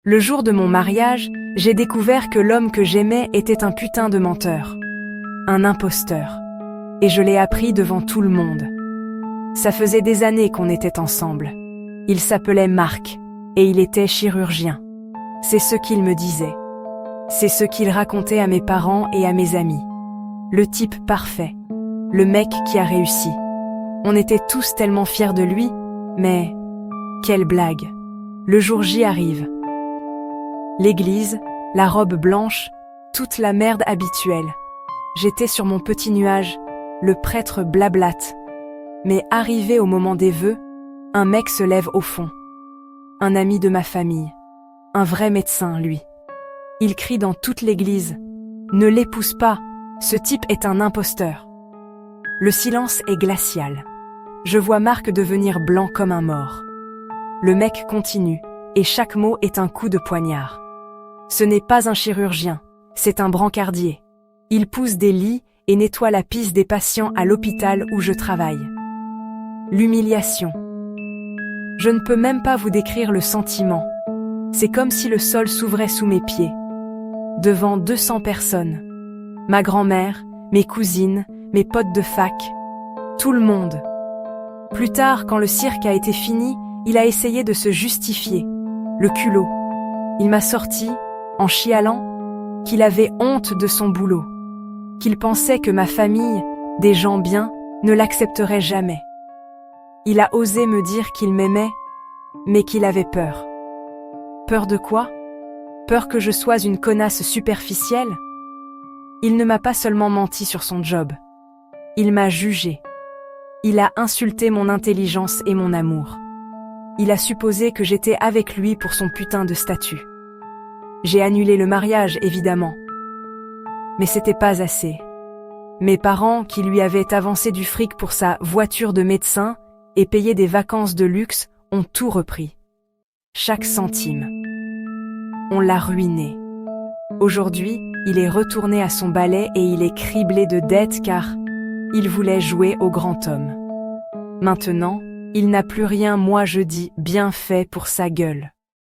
Le jour de mon mariage, j'ai découvert que l'homme que j'aimais était un putain de menteur. Un imposteur. Et je l'ai appris devant tout le monde. Ça faisait des années qu'on était ensemble. Il s'appelait Marc, et il était chirurgien. C'est ce qu'il me disait. C'est ce qu'il racontait à mes parents et à mes amis. Le type parfait. Le mec qui a réussi. On était tous tellement fiers de lui, mais... quelle blague. Le jour J arrive. L'église, la robe blanche, toute la merde habituelle. J'étais sur mon petit nuage, le prêtre blablate. Mais arrivé au moment des vœux, un mec se lève au fond. Un ami de ma famille. Un vrai médecin, lui. Il crie dans toute l'église. « Ne l'épouse pas, ce type est un imposteur. » Le silence est glacial. Je vois Marc devenir blanc comme un mort. Le mec continue, et chaque mot est un coup de poignard. Ce n'est pas un chirurgien, c'est un brancardier. Il pousse des lits et nettoie la pisse des patients à l'hôpital où je travaille. L'humiliation. Je ne peux même pas vous décrire le sentiment. C'est comme si le sol s'ouvrait sous mes pieds. Devant 200 personnes. Ma grand-mère, mes cousines, mes potes de fac. Tout le monde. Plus tard, quand le cirque a été fini, il a essayé de se justifier. Le culot. Il m'a sorti, en chialant, qu'il avait honte de son boulot. Qu'il pensait que ma famille, des gens bien, ne l'accepterait jamais. Il a osé me dire qu'il m'aimait, mais qu'il avait peur. Peur de quoi? Peur que je sois une connasse superficielle? Il ne m'a pas seulement menti sur son job. Il m'a jugé. Il a insulté mon intelligence et mon amour. Il a supposé que j'étais avec lui pour son putain de statut. J'ai annulé le mariage, évidemment. Mais c'était pas assez. Mes parents, qui lui avaient avancé du fric pour sa voiture de médecin et payé des vacances de luxe, ont tout repris. Chaque centime. On l'a ruiné. Aujourd'hui, il est retourné à son balai et il est criblé de dettes car il voulait jouer au grand homme. Maintenant, il n'a plus rien, moi je dis, bien fait pour sa gueule.